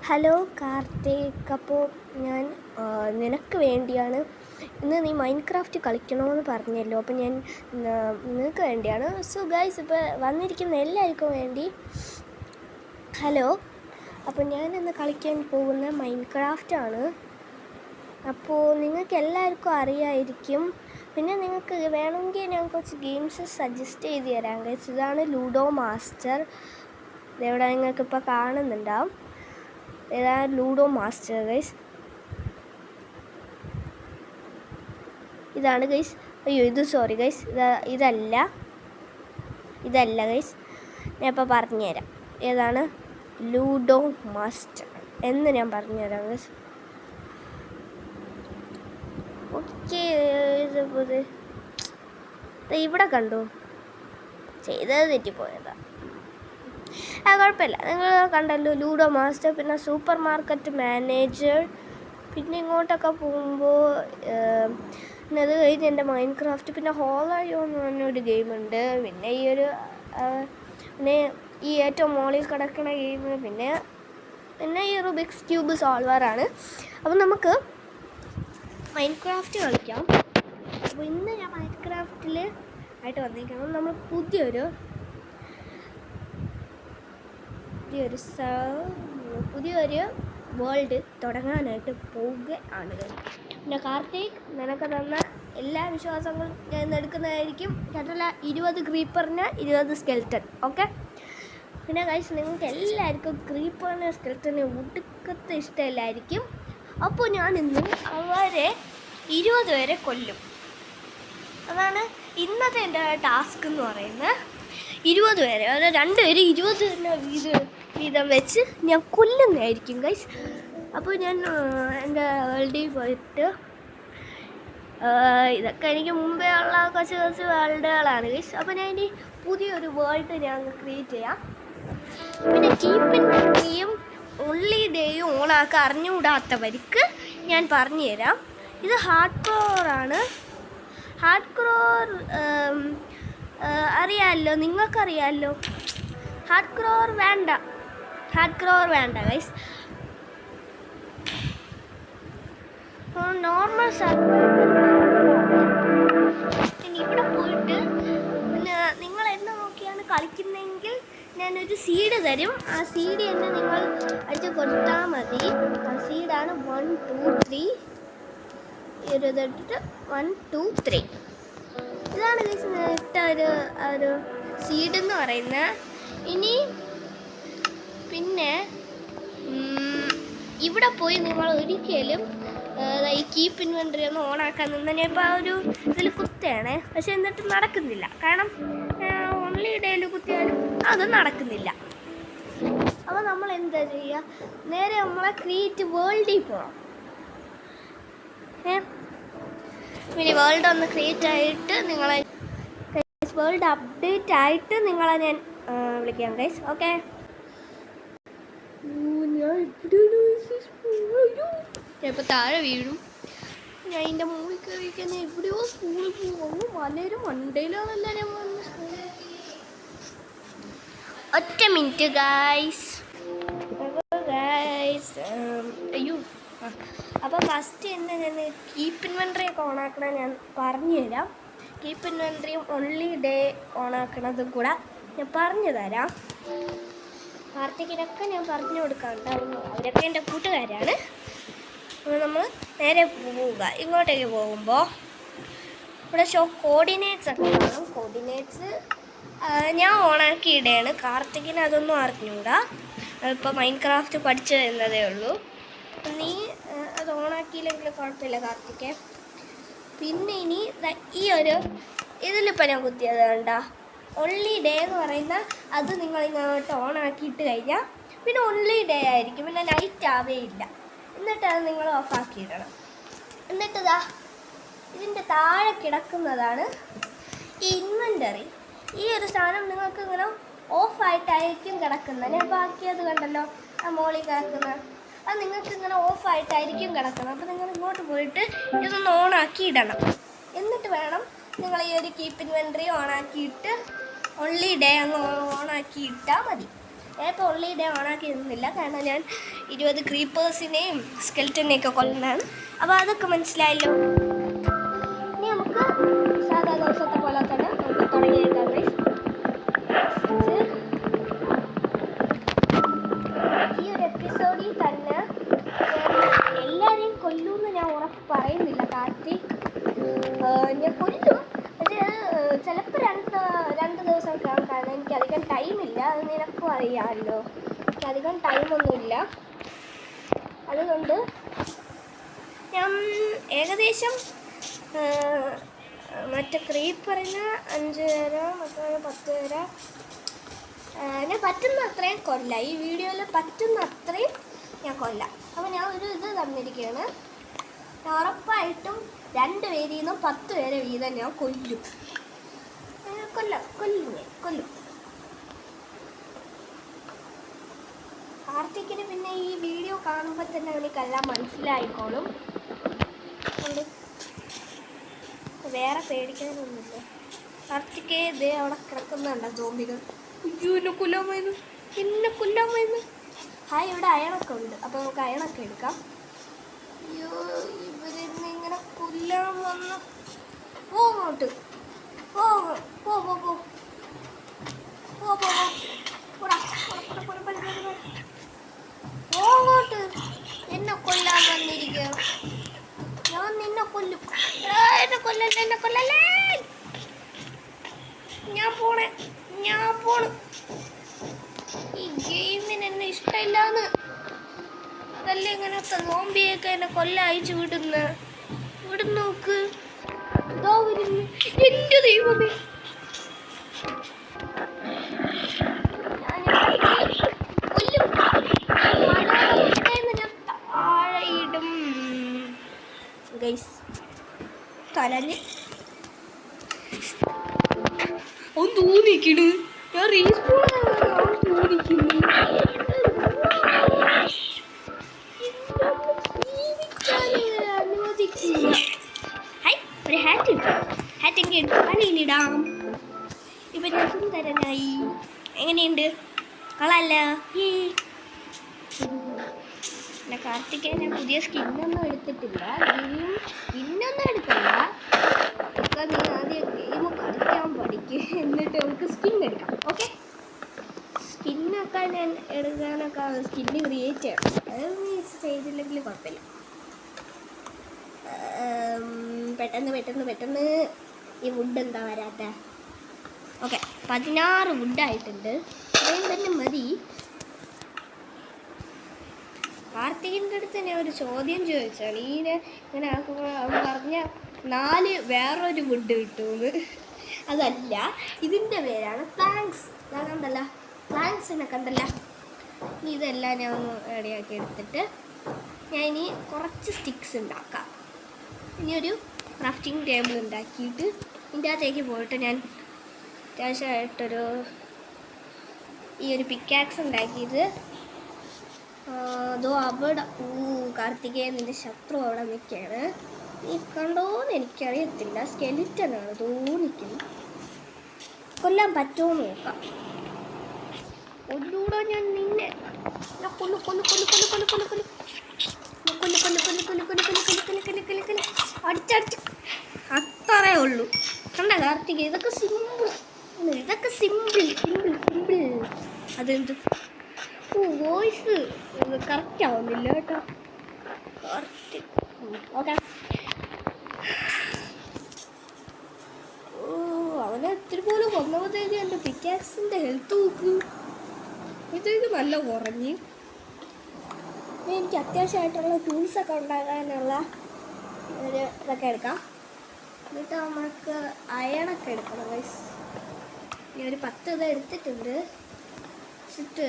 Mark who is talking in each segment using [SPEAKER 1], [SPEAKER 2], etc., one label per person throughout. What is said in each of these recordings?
[SPEAKER 1] Hello Karthik, അപ്പോൾ ഞാൻ നിനക്ക് വേണ്ടിയാണ് ഇന്ന്. നീ മൈൻക്രാഫ്റ്റ് കളിക്കണമെന്ന് പറഞ്ഞല്ലോ, അപ്പോൾ ഞാൻ നിനക്ക് വേണ്ടിയാണ്. സോ ഗൈസ്, ഇപ്പോൾ വന്നിരിക്കുന്ന എല്ലാവർക്കും വേണ്ടി ഹലോ. അപ്പോൾ ഞാൻ ഇന്ന് കളിക്കാൻ പോകുന്ന മൈൻക്രാഫ്റ്റാണ്. അപ്പോൾ നിങ്ങൾക്ക് എല്ലാവർക്കും അറിയാമായിരിക്കും. പിന്നെ നിങ്ങൾക്ക് വേണമെങ്കിൽ ഞാൻ കുറച്ച് ഗെയിംസ് സജസ്റ്റ് ചെയ്ത് തരാം ഗൈസ്. ഇതാണ് ലൂഡോ മാസ്റ്റർ. ഇതെവിടെ നിങ്ങൾക്കിപ്പോൾ കാണുന്നുണ്ടാവും. ഇതാണ് ലൂഡോ മാസ്റ്റർ ഗൈസ്. ഇതാണ് ഗൈസ്. അയ്യോ, ഇത് സോറി ഗൈസ്, ഇതല്ല ഗൈസ്. ഞാൻ ഇപ്പോൾ പറഞ്ഞുതരാം ഏതാണ് ലൂഡോ മാസ്റ്റർ എന്ന് ഞാൻ പറഞ്ഞുതരാം ഗൈസ്. ഓക്കെ, ഇവിടെ കണ്ടു, ചെയ്തത് തെറ്റിപ്പോയതാ. കുഴപ്പമില്ല, നിങ്ങൾ കണ്ടല്ലോ ലൂഡോ മാസ്റ്റർ. പിന്നെ സൂപ്പർ മാർക്കറ്റ് മാനേജർ. പിന്നെ ഇങ്ങോട്ടൊക്കെ പോകുമ്പോൾ പിന്നെ അത് കഴിഞ്ഞ് എൻ്റെ മൈൻക്രാഫ്റ്റ്. പിന്നെ ഹോളയോ എന്ന് പറഞ്ഞൊരു ഗെയിമുണ്ട്. പിന്നെ പിന്നെ ഈ ഏറ്റവും മോളിൽ കിടക്കുന്ന ഗെയിം. പിന്നെ ഈ റുബിക്സ് ക്യൂബ് സോൾവറാണ്. അപ്പം നമുക്ക് മൈൻക്രാഫ്റ്റ് കളിക്കാം. അപ്പോൾ ഇന്ന് ഞാൻ മൈൻക്രാഫ്റ്റിൽ ആയിട്ട് വന്നിരിക്കണം. നമ്മൾ പുതിയൊരു വേൾഡ് തുടങ്ങാനായിട്ട് പോവുകയാണ്. പിന്നെ കാർത്തിക്, നിനക്ക് തന്ന എല്ലാ വിശ്വാസങ്ങളും ഞാൻ ഇന്ന് എടുക്കുന്നതായിരിക്കും. കേട്ടല്ല, 20 ക്രീപ്പറിന് 20 സ്കെൽറ്റൺ. ഓക്കെ. പിന്നെ ഗൈസ്, നിങ്ങൾക്ക് എല്ലാവർക്കും ക്രീപ്പറിന് സ്കെൽറ്റന് ഒടുക്കത്തെ ഇഷ്ടമില്ലായിരിക്കും. അപ്പോൾ ഞാൻ ഇന്ന് അവരെ 20 പേരെ കൊല്ലും. അതാണ് ഇന്നത്തെ എൻ്റെ ടാസ്ക് എന്ന് പറയുന്നത്. 20 പേരെ, അതായത് 2 പേര് 20 വീതം വെച്ച് ഞാൻ കൊല്ലുന്നതായിരിക്കും ഗൈസ്. അപ്പോൾ ഞാൻ എൻ്റെ വേൾഡിൽ പോയിട്ട് ഇതൊക്കെ എനിക്ക് മുമ്പേ ഉള്ള കുറച്ച് വേൾഡുകളാണ് ഗൈസ്. അപ്പോൾ ഞാൻ ഇനി പുതിയൊരു വേൾഡ് ഞാൻ ക്രിയേറ്റ് ചെയ്യാം. പിന്നെ കീപ്പിൻ്റെയും ഒൺലി ഡേയും ഓണാക്കാൻ അറിഞ്ഞുകൂടാത്തവർക്ക് ഞാൻ പറഞ്ഞു തരാം. ഇത് ഹാർഡ് കോറാണ്. ഹാർഡ് കോർ അറിയാമല്ലോ, നിങ്ങൾക്കറിയാമല്ലോ. ഹാർഡ് കോർ വേണ്ട ഗൈസ്. നോർമൽ ഇനി ഇവിടെ പോയിട്ട് പിന്നെ നിങ്ങൾ എന്നെ നോക്കിയാണ് കളിക്കുന്നതെങ്കിൽ ഞാനൊരു സീഡ് തരും. ആ സീഡ് തന്നെ നിങ്ങൾ അടിച്ച് കൊടുത്താൽ മതി. ആ സീഡാണ് 1 2 3. ഇട്ടിട്ട് 1 2 3. ഇതാണ് ഗൈസ് ഇട്ട ഒരു സീഡ് എന്ന് പറയുന്നത്. ഇനി പിന്നെ ഇവിടെ പോയി നിങ്ങൾ ഒരിക്കലും ഈ കീപ്പ് ഇൻവെൻ്ററി ഒന്ന് ഓണാക്കാൻ നിന്ന് ഞാൻ ഇപ്പോൾ ആ ഒരു ഇതിൽ കുത്തുകയാണേ. പക്ഷെ എന്നിട്ട് നടക്കുന്നില്ല. കാരണം ഓൺലി ഡേയിൽ കുത്തിയാലും അത് നടക്കുന്നില്ല. അപ്പോൾ നമ്മൾ എന്താ ചെയ്യുക, നേരെ നമ്മളെ ക്രിയേറ്റ് വേൾഡിൽ പോകണം. പിന്നെ വേൾഡ് ഒന്ന് ക്രിയേറ്റ് ആയിട്ട് നിങ്ങളെ വേൾഡ് അപ്ഡേറ്റ് ആയിട്ട് നിങ്ങളെ ഞാൻ വിളിക്കാം ഗൈസ്. ഓക്കെ. ഞാൻ ഇപ്പോൾ താഴെ വീഴും. ഞാൻ ഇതിൻ്റെ മുകളിൽ കയറിയിരിക്കാൻ എവിടെയോ സ്കൂളിൽ പോകുന്നു. മലരും മണ്ടയിലാണല്ല ഞാൻ വന്ന് സ്കൂളിൽ. ഒറ്റ മിനിറ്റ് ഗൈസ്. അയ്യോ. അപ്പോൾ ഫസ്റ്റ് തന്നെ ഞാൻ കീപ്പ് ഇൻവെൻ്ററി ഒക്കെ ഓണാക്കണം ഞാൻ പറഞ്ഞു തരാം. കീപ്പ് ഇൻവെൻ്ററിയും ഒൺലി ഡേ ഓണാക്കണതും കൂടെ ഞാൻ പറഞ്ഞു തരാം. കാർത്തികിനൊക്കെ ഞാൻ പറഞ്ഞു കൊടുക്കാറുണ്ടായിരുന്നു. അവരൊക്കെ എൻ്റെ കൂട്ടുകാരാണ്. അപ്പോൾ നമ്മൾ നേരെ പോവുക. ഇങ്ങോട്ടേക്ക് പോകുമ്പോൾ ഇവിടെ കോർഡിനേറ്റ്സ് ഒക്കെ കാണും. കോർഡിനേറ്റ്സ് ഞാൻ ഓണാക്കി ഇടയാണ്. കാർത്തികിന് അതൊന്നും അറിഞ്ഞൂടാ. ഇപ്പോൾ മൈൻക്രാഫ്റ്റ് പഠിച്ചു വരുന്നതേ ഉള്ളൂ. നീ അത് ഓണാക്കിയില്ലെങ്കിൽ കുഴപ്പമില്ല കാർത്തിക്. പിന്നെ ഇനി ഈ ഒരു ഇതിലിപ്പോൾ ഞാൻ കുത്തിയത് കണ്ട ഒൺലി ഡേ എന്ന് പറയുന്ന അത് നിങ്ങൾ ഇങ്ങോട്ട് ഓണാക്കിയിട്ട് കഴിഞ്ഞാൽ പിന്നെ ഒൺലി ഡേ ആയിരിക്കും. പിന്നെ നൈറ്റ് ആവേയില്ല. എന്നിട്ട് അത് നിങ്ങൾ ഓഫാക്കിയിടണം. എന്നിട്ട് ഇതിൻ്റെ താഴെ കിടക്കുന്നതാണ് ഈ ഇൻവെൻ്ററി. ഈ ഒരു സാധനം നിങ്ങൾക്ക് ഇങ്ങനെ ഓഫായിട്ടായിരിക്കും കിടക്കുന്നത്. ഞാൻ ബാക്കിയത് കണ്ടല്ലോ, ആ മോളിൽ കിടക്കുന്നത്, അത് നിങ്ങൾക്ക് ഇങ്ങനെ ഓഫായിട്ടായിരിക്കും കിടക്കുന്നത്. അപ്പോൾ നിങ്ങൾ ഇങ്ങോട്ട് പോയിട്ട് ഇതൊന്ന് ഓണാക്കി ഇടണം. എന്നിട്ട് വേണം നിങ്ങൾ ഈ ഒരു കീപ്പ് ഇൻവെൻ്ററി ഓണാക്കിയിട്ട് ഒൺലി ഡേ അങ്ങ് ഓണാക്കി ഇട്ടാൽ മതി. ഞാനിപ്പോൾ ഓൺലി ഇതേ ഓണാക്കി ഇരുന്നില്ല, കാരണം ഞാൻ 20 ക്രീപ്പേഴ്സിനെയും സ്കെൽറ്റനെയൊക്കെ കൊല്ലുന്നതാണ്. അപ്പോൾ അതൊക്കെ മനസ്സിലായല്ലോ. ഇനി നമുക്ക് സാധാ ദിവസത്തെ പോലെ തന്നെ നമുക്ക് തുടങ്ങിയെടുക്കാം. ഈ ഒരു എപ്പിസോഡിൽ തന്നെ എല്ലാവരെയും കൊല്ലുമെന്ന് ഞാൻ ഉറപ്പ് പറയുന്നില്ല കാർത്തിക്. ഞാൻ കൊല്ലും, പക്ഷേ ചിലപ്പോൾ രണ്ട് ദിവസം കാണും, കാരണം എനിക്കധികം ടൈമില്ല. അത് നിനക്കും അറിയാമല്ലോ, എനിക്കധികം ടൈമൊന്നുമില്ല. അതുകൊണ്ട് ഞാൻ ഏകദേശം മറ്റേ ക്രീപ്പറിന് 5 പേരോ മറ്റേ 10 പേരോ ഞാൻ പറ്റുന്ന അത്രയും കൊല്ലാം. ഈ വീഡിയോയിൽ പറ്റുന്ന അത്രയും ഞാൻ കൊല്ലാം. അപ്പോൾ ഞാൻ ഒരു ഇത് തന്നിരിക്കുകയാണ്, ഞാൻ ഉറപ്പായിട്ടും 2 പേരിൽ നിന്നും 10 പേരെ വീതം ഞാൻ കൊല്ലും. കൊല്ലും. കാർത്തിക്കിന് പിന്നെ ഈ വീഡിയോ കാണുമ്പോൾ തന്നെ അവനിക്കെല്ലാം മനസ്സിലായിക്കോളും. വേറെ പേടിക്കാനൊന്നുമില്ല. കാർത്തിക് ഇതേ അവിടെ കിടക്കുന്നുണ്ടോ സോംബികൾ? അയ്യോ, എന്നെ കൊല്ലാൻ വരുന്നു. ഹായ്, ഇവിടെ അയണൊക്കെ ഉണ്ട്, അപ്പോൾ നമുക്ക് അയണൊക്കെ എടുക്കാം. അയ്യോ, ഇവരിന്ന് ഇങ്ങനെ കൊല്ലാൻ വന്നു. പോകോട്ട് പോകോട്ട് എന്നെ കൊല്ലാൻ വന്നിരിക്കുക. ഞാൻ നിന്നെ കൊല്ലും. എന്നെ കൊല്ലല്ലേ. ഞാൻ പോണു. ഈ ഗെയിമിന് എന്നെ ഇഷ്ടമില്ലാന്ന് അതല്ലേ ഇങ്ങനത്തെ സോംബിയൊക്കെ എന്നെ കൊല്ലം അയച്ചു വിടുന്നു. നോക്ക്, ഇതാ വരുന്നു. എന്റെ ദൈവമേ, താഴെയിടും ഗൈസ്. തലല് അവൻ തോന്നിക്കണ്. ഞാൻ റീസ്പോൺ തോന്നിക്കുന്നു. അനുവദിക്കില്ല. ഹൈ, ഒരു ഹാറ്റ് പണിയിലിടാം. ഇപ്പൊ ഞാൻ സുന്ദരനായി. എങ്ങനെയുണ്ട്? കളല്ല. പിന്നെ കാർത്തികേ ഞാൻ പുതിയ സ്കിന്നൊന്നും എടുത്തിട്ടില്ല. സ്കിന്നൊന്നും എടുക്കണ്ട. ഒക്കെ നീ ആദ്യം ഗെയിം കളിക്കാൻ പഠിക്കും, എന്നിട്ട് നമുക്ക് സ്കിൻ എടുക്കാം. ഓക്കെ, സ്കിന്നൊക്കെ ഞാൻ എടുക്കാനൊക്കെ സ്കിന്ന് ക്രിയേറ്റ് ചെയ്യണം. അത് നീ ചെയ്തില്ലെങ്കിൽ കുഴപ്പമില്ല. പെട്ടെന്ന് ഈ വുഡ് എന്താ വരാത്ത? ഓക്കെ, 16 വുഡായിട്ടുണ്ട്. അത്രയും തന്നെ മതി. കാർത്തികിൻ്റെ അടുത്ത് ഞാൻ ഒരു ചോദ്യം ചോദിച്ചാണ്. ഇങ്ങനെ ആക്കുമ്പോൾ അവൻ പറഞ്ഞ 4 വേറൊരു വുഡ് കിട്ടുമെന്ന്. അതല്ല, ഇതിൻ്റെ പേരാണ് പ്ലാങ്ക്സ്. ഞാൻ കണ്ടല്ല, പ്ലാങ്ക്സിനെ കണ്ടല്ല. ഇനി ഇതെല്ലാം ഞാൻ ഒന്ന് റെഡിയാക്കി എടുത്തിട്ട് ഞാൻ ഇനി കുറച്ച് സ്റ്റിക്സ് ഉണ്ടാക്കാം. ഇനി ഒരു ക്രാഫ്റ്റിംഗ് ടേബിൾ ഉണ്ടാക്കിയിട്ട് ഇതിൻ്റെ അകത്തേക്ക് പോയിട്ട് ഞാൻ അത്യാവശ്യമായിട്ടൊരു ഈ ഒരു പിക്കാക്സ് ഉണ്ടാക്കിയത്. അതോ അവിടെ കാർത്തികേയൻ നിൻ്റെ ശത്രു അവിടെ നിൽക്കുകയാണ്. നീ കണ്ടോന്ന് എനിക്കറിയത്തില്ല. സ്കെലിറ്റനാണ് തോന്നിക്കുന്നു. കൊല്ലാൻ പറ്റുമോ നോക്കാം. ഒന്നുകൂടെ ഞാൻ നിന്നെ അടിച്ചടിച്ച് അത്രേ ഉള്ളൂ. കണ്ട കാർത്തിക്, ഇതൊക്കെ സിമ്പിൾ. അതെന്ത് വോയിസ് കറക്റ്റ് ആവുന്നില്ല കേട്ടോ. ഓക്കെ, അവനെ ഒത്തിരി പോലെ കൊന്നപ്പോഴത്തേക്ക് എൻ്റെ പിക്കാക്സിൻ്റെ ഹെൽത്ത് നോക്ക്. ഇത് നല്ല കുറഞ്ഞ്. എനിക്ക് അത്യാവശ്യമായിട്ടുള്ള ടൂൾസൊക്കെ ഉണ്ടാക്കാനുള്ള ഒരു ഇതൊക്കെ എടുക്കാം. എന്നിട്ട് നമുക്ക് അയണൊക്കെ എടുക്കണം ഗൈസ്. ഞാൻ ഒരു 10 ഇത് എടുത്തിട്ടുണ്ട്. എന്നിട്ട്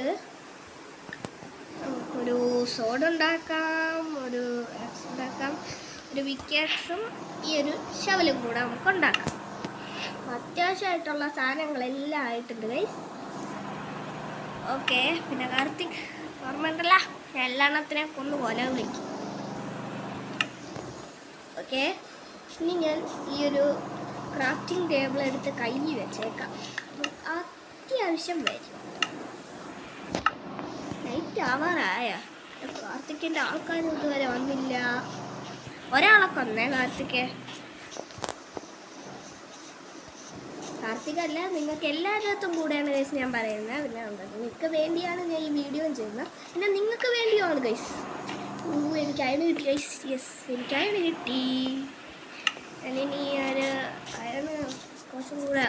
[SPEAKER 1] ഒരു സോഡ് ഉണ്ടാക്കാം, ഒരു ആക്സ് ഉണ്ടാക്കാം, ഒരു വിക്കാക്സും ഈ ഒരു ഷവലും കൂടെ നമുക്ക് ഉണ്ടാക്കാം. അത്യാവശ്യമായിട്ടുള്ള സാധനങ്ങളെല്ലാം ആയിട്ടുണ്ട് ഗൈസ്. ഓക്കെ, പിന്നെ കാർത്തിക് ഓർമ്മയുണ്ടല്ല, ഞാൻ എല്ലാത്തിനെ കൊന്നു പോലെ വിളിക്കും. ഓക്കെ, ഇനി ഞാൻ ഈ ഒരു ക്രാഫ്റ്റിംഗ് ടേബിൾ എടുത്ത് കൈ വെച്ചേക്കാം. അത്യാവശ്യം വരും. ആവാറായ കാർത്തിക്കിൻ്റെ ആൾക്കാർ ഇതുവരെ വന്നില്ല. ഒരാളെ കൊന്നേ കാർത്തികല്ല, നിങ്ങൾക്ക് എല്ലാവരുടെ കൂടെയാണ് ഗൈസ് ഞാൻ പറയുന്നത്. പിന്നെ നിങ്ങൾക്ക് വേണ്ടിയാണ് ഞാൻ ഈ വീഡിയോ ചെയ്യുന്നത്, പിന്നെ നിങ്ങൾക്ക് വേണ്ടിയാണ് ഗൈസ്. എനിക്ക് അയണ് കിട്ടി ഗൈസ്. യെസ്, എനിക്ക് അയണ് കിട്ടി. ഞാനിനി ഒരു അയണ് കുറച്ചും കൂടെ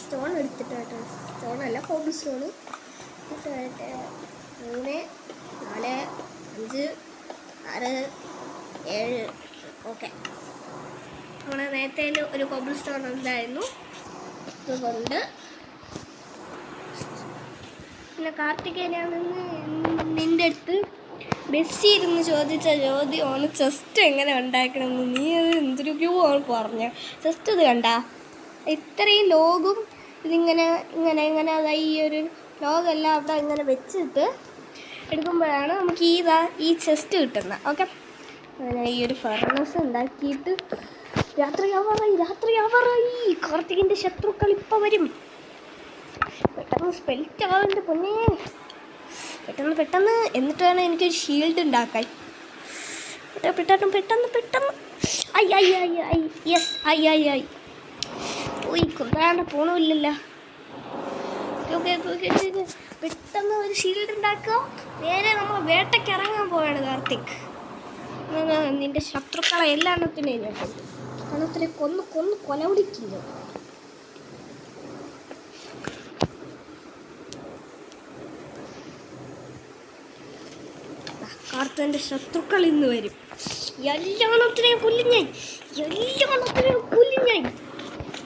[SPEAKER 1] സ്റ്റോൺ എടുത്തിട്ട് സ്റ്റോണല്ല കോബിൾ സ്റ്റോൺ ഇട്ട് 3 4 5 6 7. ഓക്കെ, നമ്മുടെ നേരത്തെ ഒരു കോബിൾ സ്റ്റോൺ ഉണ്ടായിരുന്നു. അതുകൊണ്ട് പിന്നെ കാർത്തികേയനാണെന്ന് നിൻ്റെ അടുത്ത് മെസ്സി ഇരുന്ന് ചോദിച്ച ചോദ്യമാണ് ചെസ്റ്റ് എങ്ങനെ ഉണ്ടാക്കണമെന്ന്. നീ അത് എന്തൊക്കെയോ പറഞ്ഞ ചെസ്റ്റ് ഇത് കണ്ട ഇത്രയും ലോഗും ഇതിങ്ങനെ ഇങ്ങനെ അതായത് ഈ ഒരു ലോഗെല്ലാം അവിടെ ഇങ്ങനെ വെച്ചിട്ട് എടുക്കുമ്പോഴാണ് നമുക്ക് ഈ ചെസ്റ്റ് കിട്ടുന്നത്. ഓക്കെ, അങ്ങനെ ഈ ഒരു ഫർണസ് ഉണ്ടാക്കിയിട്ട് രാത്രിയാവാറായി. കാർത്തികിൻ്റെ ശത്രുക്കൾ ഇപ്പം വരും. പെട്ടെന്ന് സ്പെൽറ്റ് ആവുന്നുണ്ട് പൊന്നേ, പെട്ടെന്ന്. എന്നിട്ട് വേണം എനിക്കൊരു ഷീൽഡ് ഉണ്ടാക്കാൻ. പെട്ടെന്ന് യെസ് ഓയ് കൊല്ലാണ്ട് പോണില്ലല്ലോ. ഓക്കെ, പെട്ടെന്ന് ഒരു ഷീൽഡ് ഉണ്ടാക്കുക. നേരെ നമ്മൾ വേട്ടയ്ക്ക് ഇറങ്ങാൻ പോവാണ് കാർത്തിക്. നിന്റെ ശത്രുക്കളെ എല്ലാത്തിനെയും ഞാൻ കൊന്ന് കൊല പിടിക്കില്ല. കാർത്തിൻ്റെ ശത്രുക്കൾ ഇന്ന് വരും. എല്ലാത്തിനെയും കൊല്ലും ഞാൻ.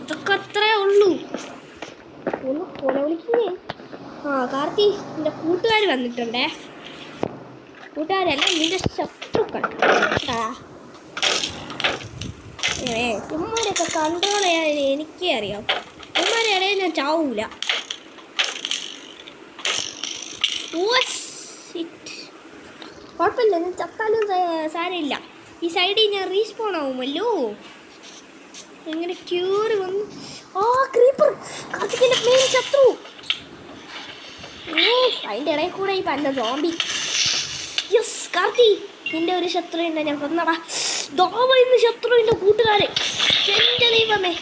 [SPEAKER 1] ഇതൊക്കെ അത്രേ ഉള്ളൂ. ഒന്ന് കൊല വിളിക്കുന്നേ. കാർത്തി, നിന്റെ കൂട്ടുകാർ വന്നിട്ടുണ്ടേ. കൂട്ടുകാരല്ല, നിന്റെ ശത്രുക്കൾ. ഉമ്മാരെയൊക്കെ കൺട്രോൾ ചെയ്യാൻ എനിക്കേ അറിയാം. ഉമ്മാരെ ഇടയിൽ ഞാൻ ചാവൂല. കുഴപ്പമില്ല, ഞാൻ ചത്താലും സാരമില്ല. ഈ സൈഡിൽ ഞാൻ റീസ്പോൺ ആവുമല്ലോ. എങ്ങനെ ക്യൂറി വന്നു. ക്രീപ്പർ, കാർത്തികിന്റെ മെയിൻ ശത്രു. അതിൻ്റെ ഇടയിൽ കൂടെ ഈ പന്ന സോംബി. യെസ് കാർത്തി, നിന്റെ ഒരു ശത്രുവിനെ ഞാൻ കൊന്നടാ. ഇന്ന് ശത്രുവിൻ്റെ കൂട്ടുകാരെ. എൻ്റെ ദൈവമേ,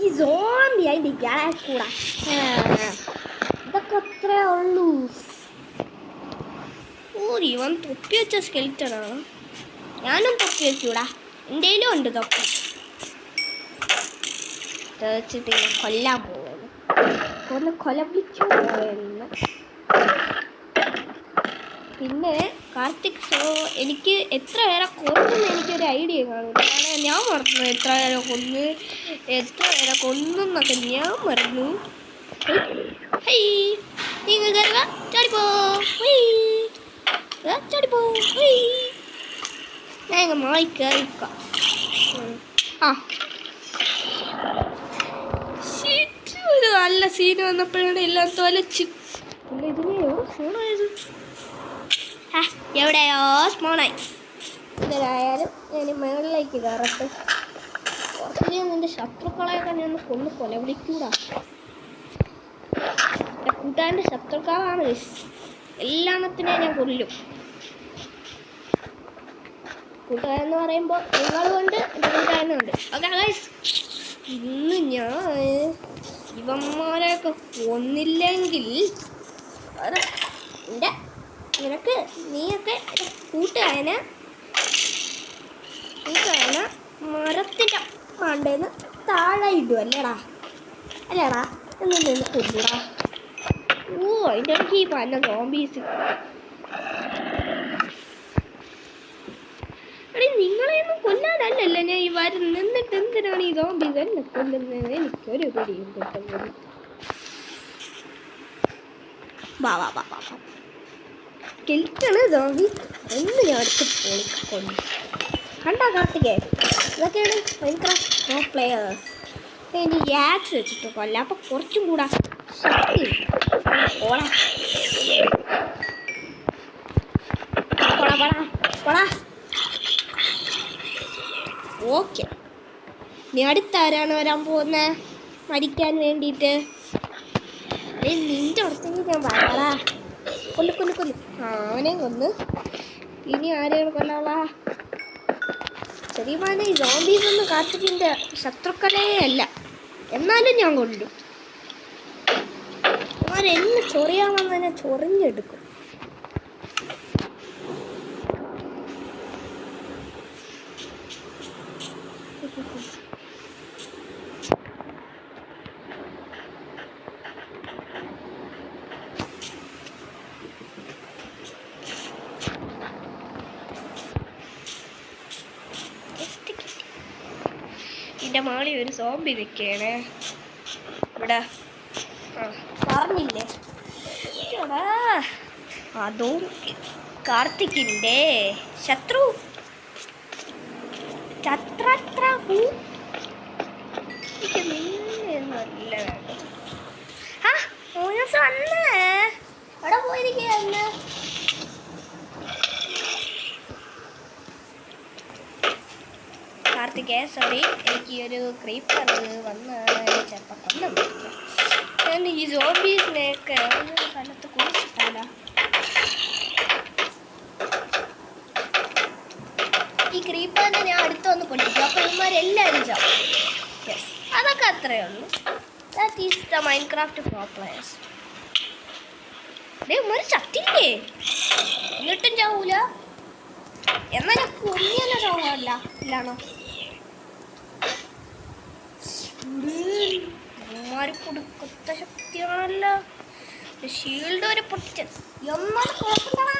[SPEAKER 1] ഈ സോംബി അതിൻ്റെ കൂടാ. ഇതൊക്കെ അത്രേ ഉള്ളൂ. ഇവൻ തൊപ്പി വെച്ച സ്കെൽറ്റനാണ്. ഞാനും തൊപ്പി വെച്ചൂടാ, എൻ്റെയിലും ഉണ്ട് തൊപ്പി. തേച്ചിട്ട് ഇങ്ങനെ കൊല്ലാൻ പോകുന്നു. കൊല വിളിച്ചു പോകുന്നു. പിന്നെ കാർത്തിക് എനിക്ക് എത്ര പേരെ കൊന്നെന്ന് എനിക്കൊരു ഐഡിയ കാണില്ല. ഞാൻ മറന്നു എത്ര പേരെ കൊന്നെന്നൊക്കെ ഞാൻ മറന്നു. നിങ്ങൾ കയറുക, ചാടിപ്പോ ഞാൻ മായി കയറിക്കാം. ഒരു നല്ല സീന് വന്നപ്പോഴാണ് എല്ലാം തൊലച്ച്. ഇതിനെയോ ഫോണായത് എവിടെയോ സ്മോണായി. ഇതിലായാലും ഞാൻ മുകളിലേക്ക് കയറട്ടെ. കുറച്ച് നിന്റെ ശത്രുക്കളെയൊക്കെ ഞാൻ കൊന്ന് കൊല വിളിക്കൂടാ. എൻ്റെ കൂട്ടുകാരൻ്റെ ശത്രുക്കളാണ്. എല്ലാത്തിനെയും ഞാൻ കൊല്ലും. കൂട്ടുകാരെന്ന് പറയുമ്പോൾ നിങ്ങളുമുണ്ട്, എൻ്റെ കൂട്ടുകാരനുമുണ്ട്. ഓക്കെ ഗൈസ്, ഇന്ന് ഞാൻ ഇവന്മാരെയൊക്കെ കൊന്നില്ലെങ്കിൽ നീയൊക്കെ കൂട്ടുകാരനെ മരത്തിൻ്റെ മണ്ടേന്ന് താഴെ ഇടുവല്ലേടാ. അല്ലേടാ എന്ന് കൊല്ലൂടാ. അതിൻ്റെ ഇടയ്ക്ക് ഈ പന്ന സോംബീസ്. എടീ, നിങ്ങളെയൊന്നും കൊല്ലാനല്ലല്ലോ ഞാൻ ഈ വരുന്ന. എന്നിട്ട് എന്തിനാണ് ഈ സോംബീസ് എന്നെ കൊല്ലുന്നത്? എനിക്കൊരു പിടിയും കിട്ടുന്നത്. വാ സ്കെൽറ്റണ് സോംബി എന്ന് ഞാൻ അടുത്ത് പൊളിക്കൊണ്ട് കണ്ടാ കാർത്തികേ. ഇതൊക്കെയാണ് മൈൻക്രാഫ്റ്റ് പ്രോ പ്ലെയേഴ്സ്. ഇനി ആക്സ് വെച്ചിട്ട് കൊല്ലാം. അപ്പം കുറച്ചും കൂടെ ശക്തി. ഓക്കെ, ഇനി അടുത്താരാണ് വരാൻ പോകുന്നത്? മരിക്കാൻ വേണ്ടിയിട്ട്. നിന്റെ അടുത്തേക്ക് ഞാൻ പറയാ. കൊല്ലു. അവനെയും കൊന്ന്. ഇനി ആരെയാണ് കൊല്ലാളാ? ശരിമാനെ, ഈ സോംബീസ് ഒന്നും കാർത്തിക്കിൻ്റെ ശത്രുക്കളേ അല്ല. എന്നാലും ഞാൻ കൊല്ലും. അവരെന്നെ ചൊറിയാമെന്ന് തന്നെ ചൊറിഞ്ഞെടുക്കും. ഇതിൻ്റെ മാളി ഒരു സോംബി വെക്കണേ ഇവിടെ. പറഞ്ഞില്ലേ അതും കാർത്തിക്കിൻ്റെ ശത്രു. എനിക്ക് നിന്നല്ല വന്ന് എവിടെ പോയിരിക്കുകയെന്ന്. കാർത്തികേ സോറി, എനിക്ക് ഒരു ക്രീപ്പർ വന്ന് ചിലപ്പോൾ കൊന്നു. ഞാൻ ഈ സോംബീസിനെയൊക്കെ ഒരു സ്ഥലത്ത് കുറിച്ചിട്ടാല. ഈ ക്രീപ്പറിനെ ഞാൻ അടുത്ത് വന്ന് കൊണ്ടിരിക്കും. അപ്പോൾ ഇവന്മാരെല്ലാവരും ചാവും. യെസ്, അതൊക്കെ അത്രയേ ഉള്ളൂ. That is the Minecraft pro players. ഇവന്മാർ ചത്തില്ലേ? എന്നിട്ടും ചാവൂല. എന്നാൽ ഞാൻ കൊന്നിയെന്നെ ചാവാറില്ല ഇല്ലാണോ? കൊടുക്കത്ത ശക്തിയാണല്ലോ. ഷീൽഡ് വരെ പൊട്ടിച്ചത്. എന്നാൽ കുഴപ്പമില്ലടാ.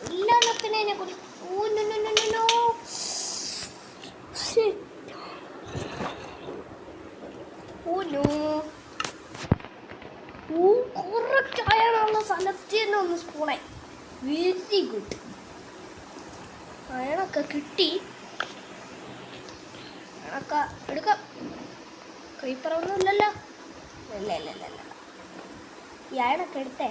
[SPEAKER 1] എല്ലാത്തിനെ കറക്റ്റായുള്ള സ്ഥലത്ത് തന്നെ ഒന്ന് സ്പൂണായി. Very good. അയണൊക്കെ കിട്ടി. അയണൊക്കെ എടുക്കാം. ക്രീപ്പറൊന്നും ഇല്ലല്ലോ. ഇല്ല. ഈ അയണൊക്കെ എടുത്തേ.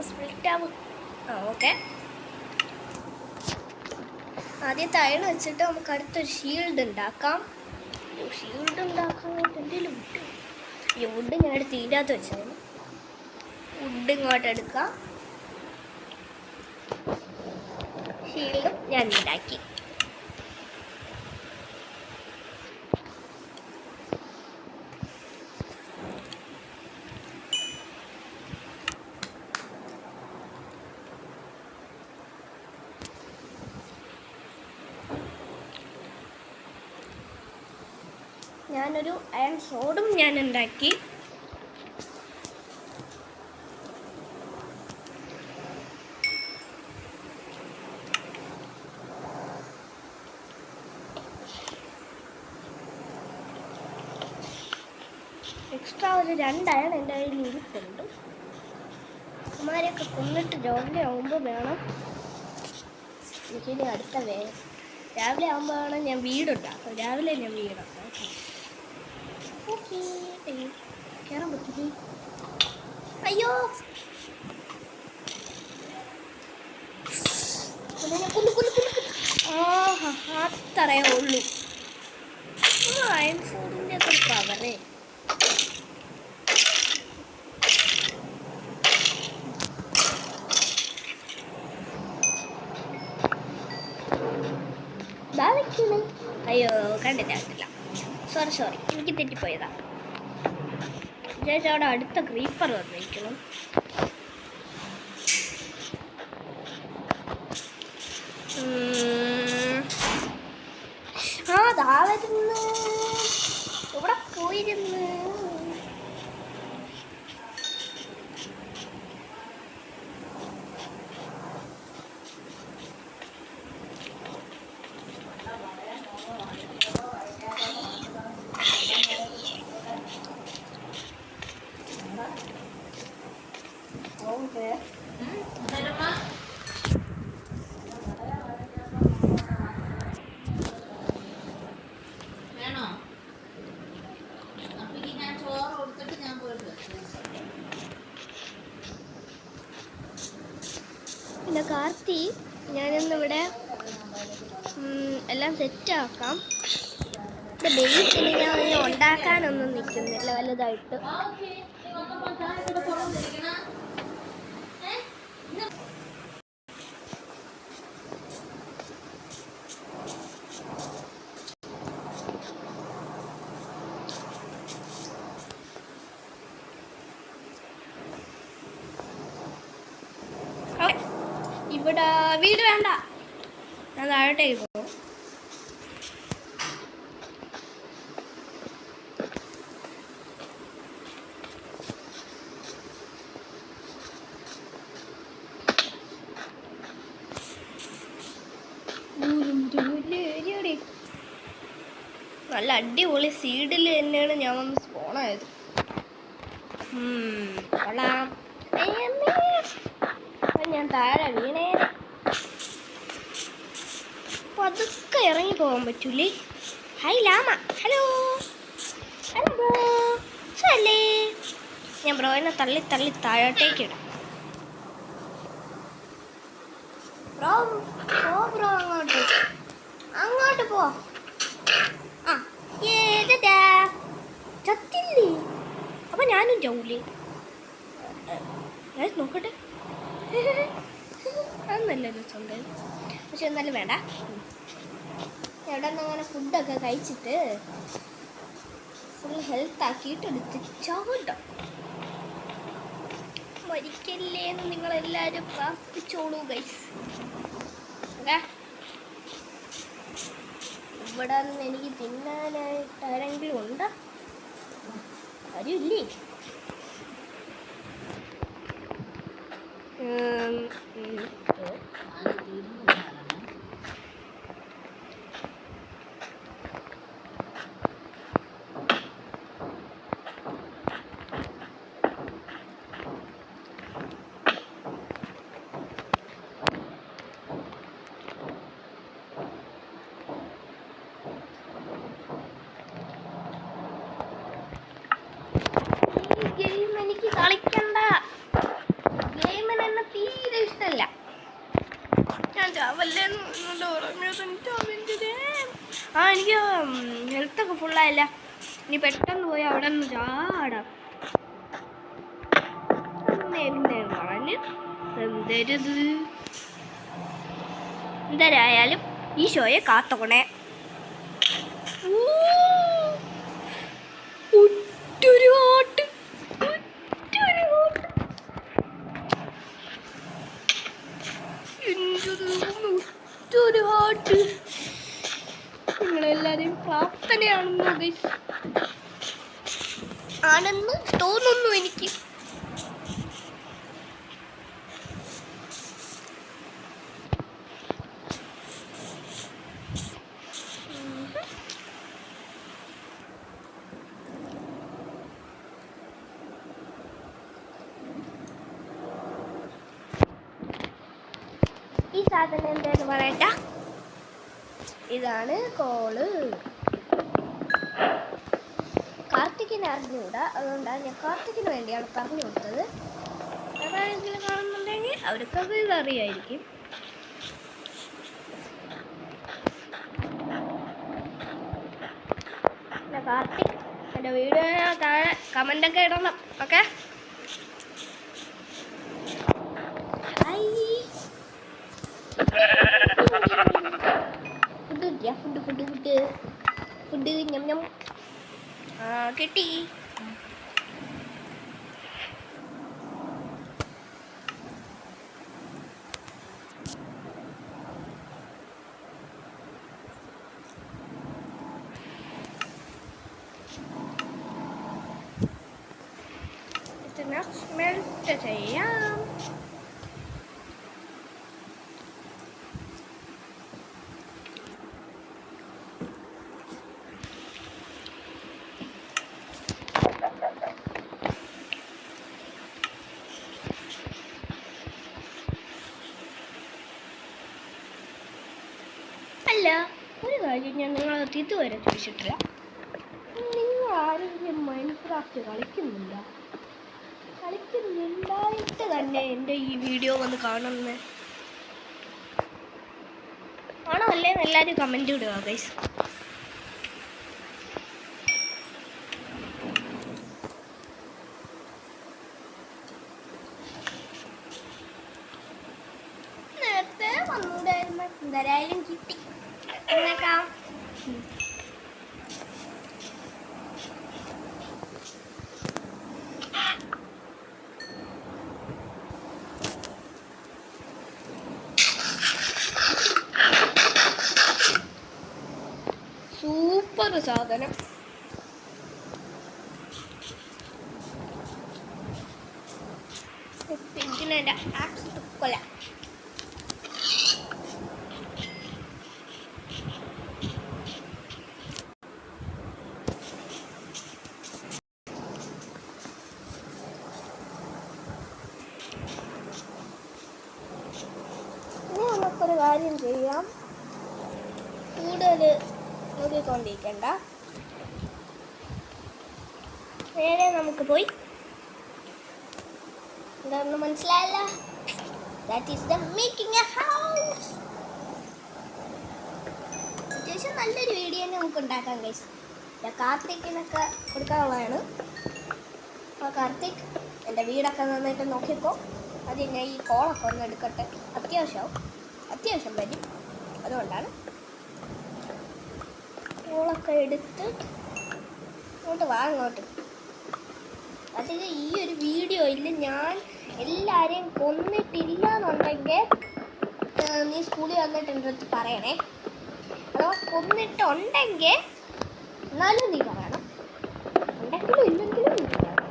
[SPEAKER 1] സ്പ്ലിറ്റ് ആവും. ഓക്കെ, ആദ്യത്തെ അയൺ വെച്ചിട്ട് നമുക്ക് അടുത്തൊരു ഷീൽഡ് ഉണ്ടാക്കാം. ഷീൽഡ് ഉണ്ടാക്കാനായിട്ട് എന്തെങ്കിലും ഈ വുഡ് ഞാൻ എടുത്ത് ഇതിനകത്ത് വെച്ചായിരുന്നു. വുഡ് ഇങ്ങോട്ട് എടുക്കാം. ഷീൽഡും ഞാൻ ഉണ്ടാക്കി. ഞാനൊരു അയൺ സോഡും ഞാൻ ഉണ്ടാക്കി. എക്സ്ട്രാ ഒരു 2 അയൺ എൻ്റെ കയ്യിൽ ഇരിപ്പുണ്ട്. അമ്മമാരെയൊക്കെ കൊന്നിട്ട് രാവിലെ ആകുമ്പോൾ വേണം എനിക്കിനി അടുത്ത രാവിലെ ആകുമ്പോൾ വേണം ഞാൻ വീടുണ്ടാക്കും. രാവിലെ ഞാൻ വീടുണ്ടാക്കും. ഓക്കെ, കയറാൻ പറ്റില്ലേ? അയ്യോ, അത്രയേ ഉള്ളൂ. അയൺ ഫോണിൻ്റെ ഒക്കെ പവറേ. അയ്യോ, കണ്ടില്ല. സോറി, എനിക്ക് തെറ്റിപ്പോയതാ. ചേച്ചി അവിടെ അടുത്ത ക്രീപ്പർ വന്നിരിക്കണം. ദാ വരുന്നു. ഇവിടെ പോയിരുന്നു. ശരി, ഞാനിന്നിവിടെ എല്ലാം സെറ്റാക്കാം. ബേസിന് ഞാൻ ഉണ്ടാക്കാനൊന്നും നിൽക്കുന്നില്ല വലുതായിട്ട്. ഇവിടെ വീട് വേണ്ട, ഞാൻ താഴോട്ടേക്ക് പോകും. നല്ല അടിപൊളി സീഡിൽ തന്നെയാണ് ഞാൻ വന്ന് സ്പോണായത്. കൊള്ളാം. ഞാൻ താഴെ വീണേ. പതുക്കെ ഇറങ്ങി പോകാൻ പറ്റൂലേ. Hi Lama. Hello hello bro. അല്ലേ ഞാൻ ബ്രോയിനെ തള്ളി തള്ളി താഴോട്ടേക്ക് ഇടാം. ബ്രോ പോ, ബ്രോ അങ്ങോട്ട് അങ്ങോട്ട് പോ. ആ ഏതാ ചത്തില്ലേ? അപ്പം ഞാനും ചാവൂലേ? നോക്കട്ടെ. അതൊന്നല്ലല്ലോ സ്വന്തം. പക്ഷെ എന്നാലും വേണ്ട. എവിടെ നിന്ന് അങ്ങനെ ഫുഡൊക്കെ കഴിച്ചിട്ട് ഫുൾ ഹെൽത്ത് ആക്കിയിട്ട് എടുത്ത് ചാവട്ടോ. മരിക്കല്ലേ എന്ന് നിങ്ങളെല്ലാവരും പ്രാർത്ഥിച്ചോളൂ ഗൈസ്. ഇവിടെ നിന്ന് എനിക്ക് തിന്നാനായിട്ട് ആരെങ്കിലും ഉണ്ടോ? ആരുമില്ലേ? എനിക്ക് കളിക്കണ്ട. ഗെയിമിന് എന്നെ തീരെ ഇഷ്ടമല്ല. ഞാൻ ചാവല്ലേന്ന് എനിക്ക് ഹെൽത്തൊക്കെ ഫുള്ളായില്ല. ഇനി പെട്ടെന്ന് പോയി അവിടെ നിന്ന് ചാടാം. പറഞ്ഞ് എന്തരുത്. എന്തരായാലും ഈ ഷോയെ കാത്തോണേ. ഒറ്റൊരു ആട്ട്, ഒറ്റൊരു ആട്ട്. നിങ്ങളെല്ലാവരെയും ആണെന്ന് തോന്നുന്നു എനിക്ക്. ഈ സാധനം എന്താന്ന് പറയട്ട. ഇതാണ് കോള്. കാർത്തികിനെ അറിഞ്ഞുകൂടാ, അതുകൊണ്ടാണ് ഞാൻ കാർത്തികിന് വേണ്ടിയാണ് പറഞ്ഞു കൊടുത്തത്. ആരെങ്കിലും കാണുന്നുണ്ടെങ്കിൽ അവർക്കൊക്കെ ഇത് അറിയായിരിക്കും. കാർത്തിക് എൻ്റെ വീഡിയോ താഴെ കമൻ്റൊക്കെ ഇടണം. ഓക്കെ. ഫുഡ് ഞം ഞം. കിട്ടി. മെൽറ്റ് ചെയ്യാം. അല്ല, ഒരു കാര്യം ഞാൻ നിങ്ങളത് ഇതുവരെ ചോദിച്ചിട്ടില്ല. നിങ്ങൾ ആരെങ്കിലും മൈൻക്രാഫ്റ്റ് കളിക്കുന്നുണ്ടായിട്ട് തന്നെ എൻ്റെ ഈ വീഡിയോ വന്ന് കാണുന്നത്? ആണോ അല്ലേ എല്ലാവരും കമൻറ്റ് ഇടുക ഗൈസ്. നേരത്തെ വന്നൂടായിരുന്നു, എന്തായാലും കിട്ടി. എന്നേക്കാം സൂപ്പർ സാധനം. പിന്നെ എൻ്റെ ആക്സ് കൊല ഇനി നമുക്കൊരു കാര്യം ചെയ്യാം, കൂടുതൽ നോക്കിക്കൊണ്ടിരിക്കണ്ട, നേരെ നമുക്ക് പോയി. എന്താണെന്ന് മനസ്സിലായല്ല? That is the making a house. അത്യാവശ്യം നല്ലൊരു വീഡിയോ തന്നെ നമുക്ക് ഉണ്ടാക്കാം ഗൈസ്. കാർത്തിക്കിനൊക്കെ കൊടുക്കാനുള്ളതാണ്. അപ്പോൾ കാർത്തിക് എൻ്റെ വീടൊക്കെ നന്നായിട്ട് നോക്കിക്കോ. അതിന് ഈ കോളൊക്കെ ഒന്ന് എടുക്കട്ടെ, അത്യാവശ്യം വരും. അതുകൊണ്ടാണ് കോളൊക്കെ എടുത്ത് ഇങ്ങോട്ട് വാ. അതിൽ ഈ ഒരു വീഡിയോയിൽ ഞാൻ എല്ലാവരെയും കൊന്നിട്ടില്ല എന്നുണ്ടെങ്കിൽ നീ സ്കൂളിൽ വന്നിട്ട് എൻ്റെ അടുത്ത് പറയണേ. അഥവാ കൊന്നിട്ടുണ്ടെങ്കിൽ എന്നാലും നീ പറയണം, ഉണ്ടെങ്കിലും ഇല്ലെങ്കിലും നീ പറയണം.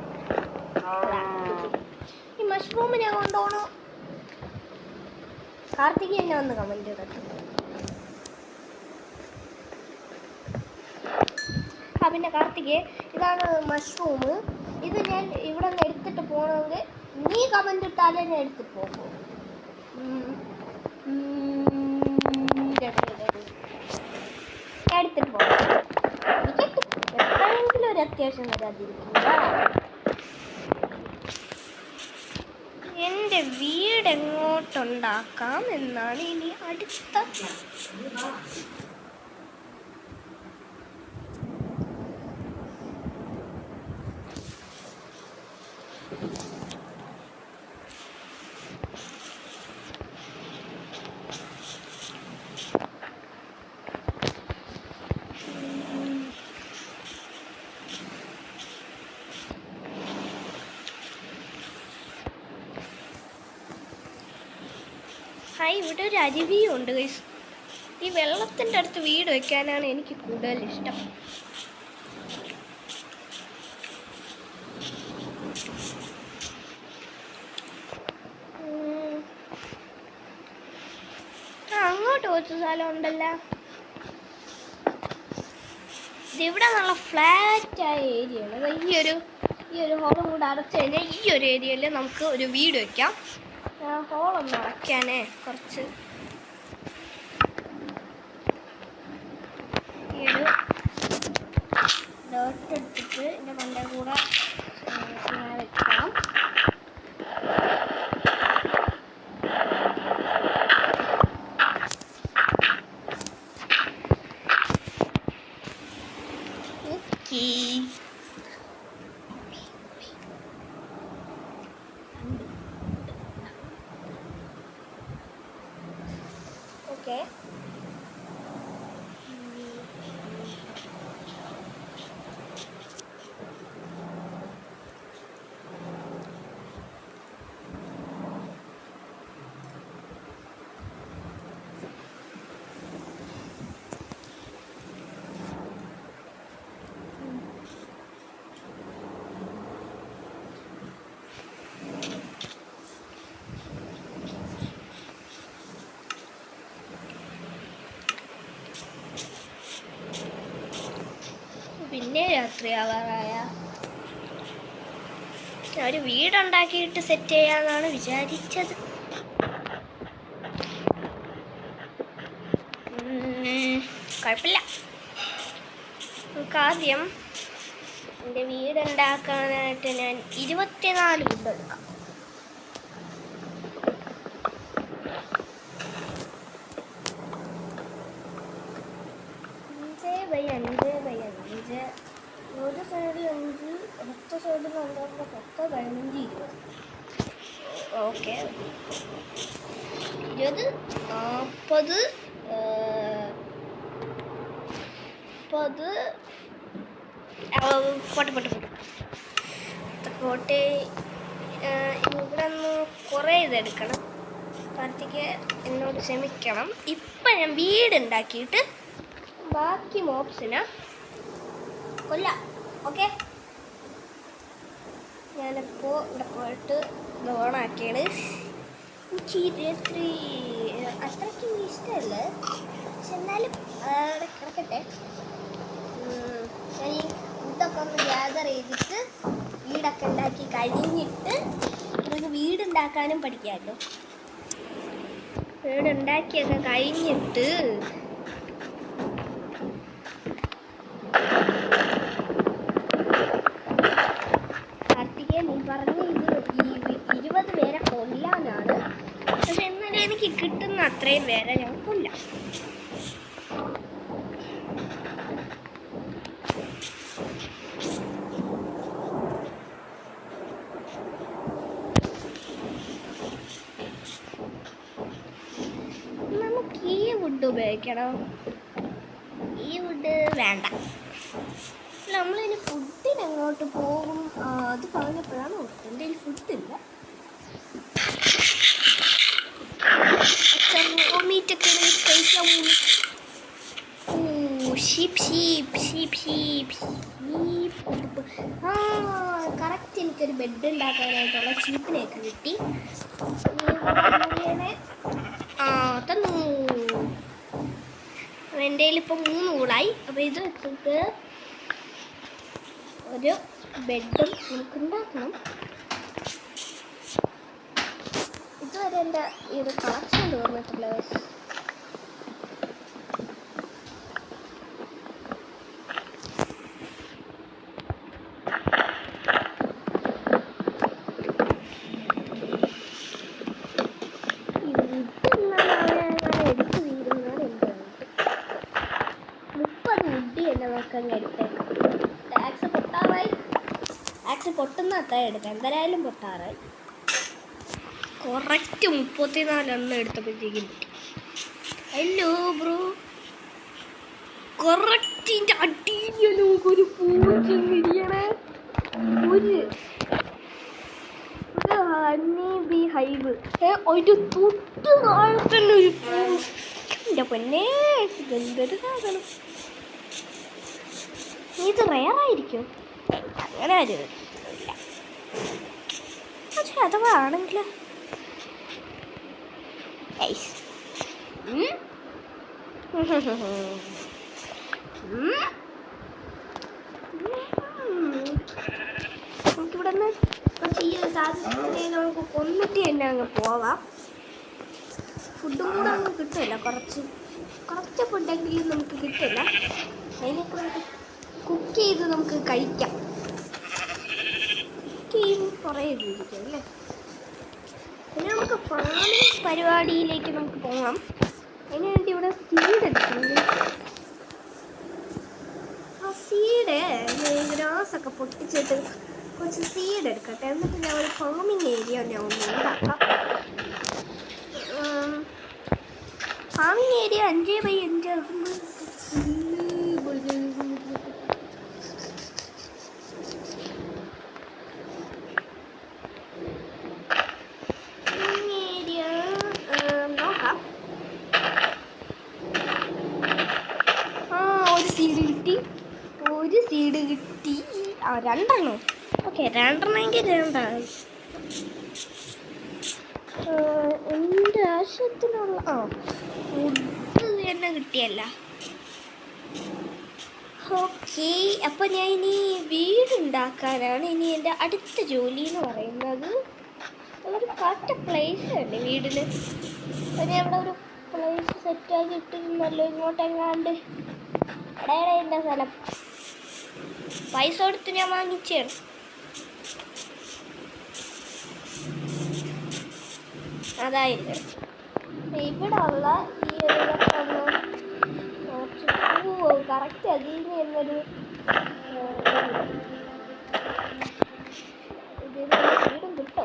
[SPEAKER 1] ഈ മഷ്റൂമിനെ കൊണ്ടുപോകണോ? കാർത്തിക് എന്നെ വന്ന് കമൻറ്റ് ഇടട്ടെ. പിന്നെ കാർത്തിക്, ഇതാണ് മഷ്റൂം. ഇത് ഞാൻ ഇവിടെ നിന്ന് എടുത്തിട്ട് പോകണമെങ്കിൽ നീ കമൻറ്റ് ഇട്ടാലേ ഞാൻ എടുത്തിട്ട് പോകും. എടുത്തിട്ട് പോകാം. എപ്പോഴെങ്കിലും ഒരു അത്യാവശ്യം വരാതിരിക്കുക. എൻ്റെ വീട് എങ്ങോട്ടുണ്ടാക്കാം എന്നാണ് ഇനി അടുത്ത. ഇവിടെ ഒരു അരുവിയും ഉണ്ട് ഗൈസ്. ഈ വെള്ളത്തിൻ്റെ അടുത്ത് വീട് വയ്ക്കാനാണ് എനിക്ക് കൂടുതൽ ഇഷ്ടം. അങ്ങോട്ട് കുറച്ച് സ്ഥലം ഉണ്ടല്ലോ. ഇതിവിടെ നല്ല ഫ്ലാറ്റായ ഏരിയയാണ്. ഈ ഒരു ഹോളും കൂടെ അടച്ചു കഴിഞ്ഞാൽ ഈ ഒരു ഏരിയയിൽ നമുക്ക് ഒരു വീട് വയ്ക്കാം. ഹോളൊന്ന് അടയ്ക്കാനേ കുറച്ച് ഈ ഒരു ഡോട്ട് എടുത്തിട്ട് എൻ്റെ മണ്ട കൂടെ വെക്കാം. ഓക്കെ, പിന്നെ രാത്രിയാവാറായ ഒരു വീടുണ്ടാക്കിയിട്ട് സെറ്റ് ചെയ്യാന്നാണ് വിചാരിച്ചത്. കുഴപ്പമില്ല, നമുക്ക് ആദ്യം എൻ്റെ വീടുണ്ടാക്കാനായിട്ട് ഞാൻ 24 വുഡ് എടുക്കാം. 30, 40, 30 പോട്ടെ. ഇവിടെ നിന്ന് കുറേ ഇതെടുക്കണം. കാർത്തിക് എന്നോട് ക്ഷമിക്കണം. ഇപ്പം ഞാൻ വീടുണ്ടാക്കിയിട്ട് ബാക്കി മോപ്സിനെ കൊല്ലാം. ഓക്കെ, ഞാനിപ്പോൾ ഇവിടെ പോയിട്ട് ഇത് ഓണാക്കിയാണ്. എനിക്ക് രാത്രി അത്രയ്ക്ക് ഇഷ്ടമല്ല, പക്ഷെ എന്നാലും അവിടെ കിടക്കട്ടെ. ഞാൻ ഈ ഫുഡൊക്കെ ഒന്ന് ഗ്യാദർ ചെയ്തിട്ട് വീടൊക്കെ ഉണ്ടാക്കി കഴിഞ്ഞിട്ട് നമുക്ക് വീടുണ്ടാക്കാനും പഠിക്കാമല്ലോ. വീടുണ്ടാക്കിയൊക്കെ കഴിഞ്ഞിട്ട് കാർത്തികേയൻ നീ പറഞ്ഞ ഇത് 20 പേരെ കൊല്ലാനാണ്. പക്ഷെ എന്നാലും എനിക്ക് കിട്ടുന്ന അത്രയും പേരെ ഞാൻ കൊല്ലാം. നമുക്ക് ഈ വുഡ് ഉപയോഗിക്കണം. ഈ വുഡ് വേണ്ട. നമ്മളിനി ഫുഡിന് എങ്ങോട്ട് പോകും? അത് പറഞ്ഞപ്പോഴാണ് ഓർത്തത് എൻ്റെ കയ്യിൽ ഫുഡില്ല. കറക്റ്റ് എനിക്കൊരു ബെഡ് ഉണ്ടാക്കാനായിട്ടുള്ള ഷീപ്പിനെയൊക്കെ കിട്ടി. തന്നു. എൻ്റെ കയ്യിലിപ്പോൾ 3 കൂടായി. അപ്പോൾ ഇത് വെച്ചിട്ട് ഒരു ബെഡും നമുക്ക് ഉണ്ടാക്കണം. ഇതുവരെ എൻ്റെ ഇത് കളക്ഷൻ തീർന്നിട്ടില്ല. ടാക്സ് പൊട്ടുന്ന അത്ര എടുക്കാം. എന്തായാലും പൊട്ടാറായി. കറക്റ്റ് 34 എണ്ണം എടുത്തപ്പോഴത്തേക്കും കിട്ടി. ഹലോ ബ്രോ, കറക്റ്റിൻ്റെ അടിയിൽ നമുക്കൊരു പൂച്ച വിരിയണേ. ഒരു ഹണി ബി ഹൈവ് ഒരു തൊട്ട് താഴെ തന്നെ ഒരു പൂ. എൻ്റെ പൊന്നേ, ഇതെന്തൊരു സാധനം. ഇത് റെയറായിരിക്കും, അങ്ങനെ ഒരു ഇല്ല. പക്ഷെ അഥവാ ആണെങ്കിൽ നമുക്കിവിടെ നിന്ന് കുറച്ച് ഈ സാധനത്തിനെ നമുക്ക് കൊന്നിട്ട് തന്നെ അങ്ങ് പോവാം. ഫുഡും കൂടെ അങ്ങ് കിട്ടില്ല. കുറച്ച് ഫുഡെങ്കിലും നമുക്ക് കിട്ടില്ല. അതിനൊക്കെ നമുക്ക് കുക്ക് ചെയ്ത് നമുക്ക് കഴിക്കാം. കുക്ക് ചെയ്യും കുറേ ഇരിക്കും അല്ലേ. പിന്നെ നമുക്ക് ഫാമിംഗ് പരിപാടിയിലേക്ക് നമുക്ക് പോകാം. അതിന് വേണ്ടി ഇവിടെ സീഡ് എടുക്കുന്നുണ്ട്. ആ സീഡ് ഗ്രാസൊക്കെ പൊട്ടിച്ചിട്ട് കുറച്ച് സീഡ് എടുക്കട്ടെ. എന്നിട്ട് ഞാൻ ഒരു ഫാമിംഗ് ഏരിയ ഞാൻ ഒന്ന് ഉണ്ടാക്കാം. ഫാമിംഗ് ഏരിയ 5x5 ആകുമ്പോൾ ഒരു സീഡ് കിട്ടി. 2 എണ്ണം. ഓക്കെ, 2 എണ്ണമെങ്കിൽ 2 എൻ്റെ ആവശ്യത്തിനുള്ള ഫുഡ് തന്നെ കിട്ടിയല്ല. ഓക്കെ, അപ്പോൾ ഞാൻ ഇനി വീടുണ്ടാക്കാനാണ് ഇനി എൻ്റെ അടുത്ത ജോലി എന്ന് പറയുന്നത്. ഒരു കറക്റ്റ് പ്ലേസ് ഉണ്ട് വീടിന്. അപ്പോൾ ഞാൻ ഇവിടെ ഒരു പ്ലേസ് സെറ്റാക്കി ഇട്ടിരുന്നല്ലോ. ഇങ്ങോട്ടെങ്ങാണ്ട് എവിടെയാണ് എൻ്റെ സ്ഥലം? പൈസ കൊടുത്ത് ഞാൻ വാങ്ങിച്ചാണ്. അതായിരിക്കും ഇവിടെ ഉള്ള ഈ ഒരു കറക്റ്റ് അതിൽ നിന്ന് എന്നൊരു വീടും കിട്ടോ?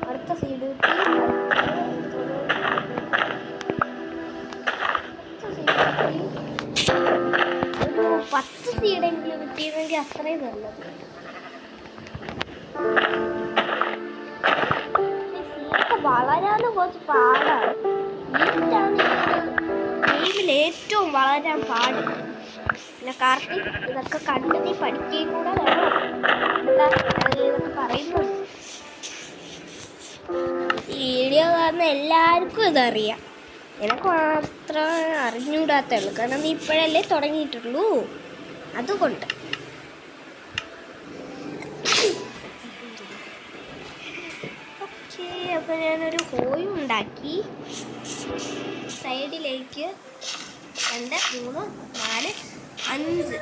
[SPEAKER 1] അടുത്ത സീഡ് കിട്ടി. ഒരു 10 സീഡെങ്കിലും കിട്ടിയിരുന്നെങ്കിൽ അത്രയും നല്ലത്. സീഡൊക്കെ വളരാനും കുറച്ച് പാടാണ്. ഗെയിമിൽ ഏറ്റവും വളരാൻ പാട്. പിന്നെ കാർത്തിക് ഇതൊക്കെ കണ്ട് നീ പഠിക്കുകയും കൂടെ വേണം. ഇതൊക്കെ പറയുന്നുണ്ട്. വീഡിയോ കാണുന്ന എല്ലാവർക്കും ഇതറിയാം. എനിക്ക് മാത്രം അറിഞ്ഞൂടാത്തുള്ളൂ. കാരണം നീ ഇപ്പോഴല്ലേ തുടങ്ങിയിട്ടുള്ളൂ. അതുകൊണ്ട് ഓക്കെ. അപ്പോൾ ഞാനൊരു ഹോയും ഉണ്ടാക്കി. സൈഡിലേക്ക് 2, 3, 4, 5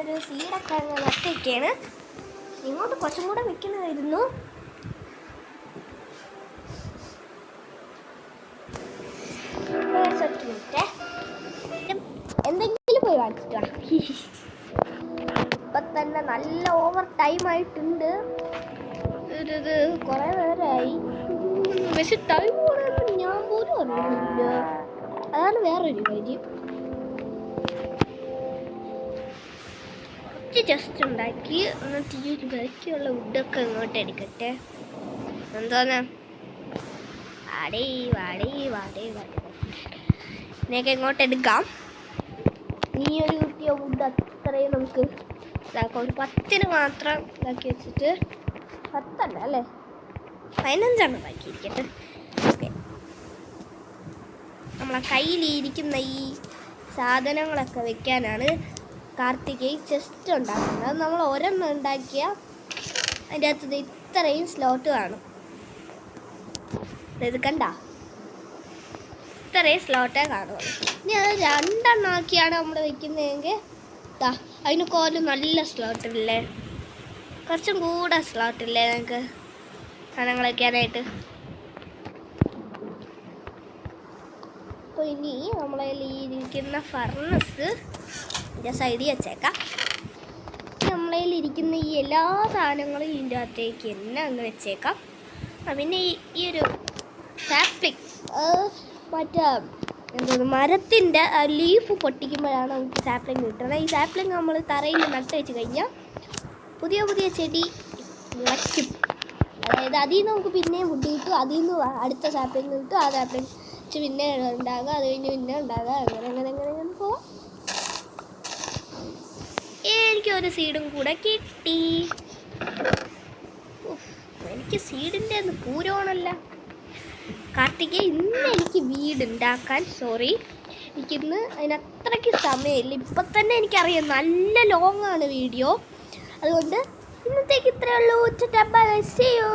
[SPEAKER 1] ഒരു സീഡൊക്കെ അങ്ങ് നട്ടൊക്കെയാണ്. ഇങ്ങോട്ട് കുറച്ചും കൂടെ വെക്കണമായിരുന്നു. എന്തെങ്കിലും പോയി വാങ്ങിച്ചിട്ടാ. ഇപ്പം തന്നെ നല്ല ഓവർ ടൈം ആയിട്ടുണ്ട്. ഇത് കുറേ നേരമായി. പക്ഷെ ടൈം പോകണമെന്ന് ഞാൻ പോലും അറിയുന്നില്ല. അതാണ് വേറൊരു കാര്യം. ജസ്റ്റ് ഉണ്ടാക്കി എന്നിട്ട് ഈ ഒരു ബാക്കിയുള്ള വുഡൊക്കെ ഇങ്ങോട്ട് എടുക്കട്ടെ. എന്തോന്ന് വാടേ ഇതിനൊക്കെ ഇങ്ങോട്ട് എടുക്കാം. ഈ ഒരു കിട്ടിയ വുഡ് അത്രയും നമുക്ക് ഇതാക്കാം. ഒരു 10 മാത്രം ഇതാക്കി വെച്ചിട്ട് 10 അല്ലേ 15 ഇതാക്കിയിരിക്കട്ടെ. ഓക്കെ. നമ്മളെ കയ്യിലിരിക്കുന്ന ഈ സാധനങ്ങളൊക്കെ വെക്കാനാണ് കാർത്തികേയ ചെസ്റ്റ് ഉണ്ടാക്കുന്നത്. അത് നമ്മൾ ഒരെണ്ണം ഉണ്ടാക്കിയാൽ അതിൻ്റെ അകത്ത് ഇത്രയും സ്ലോട്ട് കാണും. ഇത് കണ്ട ഇത്രയും സ്ലോട്ടേ കാണുള്ളൂ. ഇനി അത് 2 എണ്ണം ആക്കിയാണ് നമ്മൾ വെക്കുന്നതെങ്കിൽ അതിന് കോലും നല്ല സ്ലോട്ടില്ലേ, കുറച്ചും കൂടെ സ്ലോട്ടില്ലേ നമുക്ക് സാധനങ്ങൾ വയ്ക്കാനായിട്ട്. അപ്പോൾ ഇനി നമ്മളതിൽ ഇരിക്കുന്ന ഫർണസ് സൈഡിൽ വെച്ചേക്കാം. നമ്മളതിലിരിക്കുന്ന ഈ എല്ലാ സാധനങ്ങളും ഇതിൻ്റെ അകത്തേക്ക് തന്നെ അങ്ങ് വെച്ചേക്കാം. പിന്നെ ഈ ഒരു സാപ്ലിങ് മറ്റേ എന്തോന്ന് മരത്തിൻ്റെ ലീഫ് പൊട്ടിക്കുമ്പോഴാണ് നമുക്ക് സാപ്ലിങ് കിട്ടുന്നത്. ഈ സാപ്ലിങ് നമ്മൾ തറയിൽ നട്ട് വെച്ച് കഴിഞ്ഞാൽ പുതിയ പുതിയ ചെടി മുളയ്ക്കും. അതായത് അതിൽ നിന്ന് നമുക്ക് പിന്നെയും വുഡ് കിട്ടും. അതിൽ നിന്ന് അടുത്ത സാപ്ലിങ് കിട്ടും. ആ സാപ്ലിങ് പിന്നെ ഉണ്ടാകുക, അത് കഴിഞ്ഞ് പിന്നെ ഉണ്ടാകുക, അങ്ങനെ പോവാം. എനിക്കൊരു സീഡും കൂടെ കിട്ടി. എനിക്ക് സീഡിൻ്റെ ഒന്ന് പൂരമാണല്ല. കാർത്തികേ ഇന്ന് എനിക്ക് വീടുണ്ടാക്കാൻ എനിക്കിന്ന് അതിനത്രയ്ക്ക് സമയമില്ല. ഇപ്പം തന്നെ എനിക്കറിയാം നല്ല ലോങ്ങാണ് വീഡിയോ. അതുകൊണ്ട് ഇന്നത്തേക്ക് ഇത്രയേ ഉള്ളൂ. Bye, see U.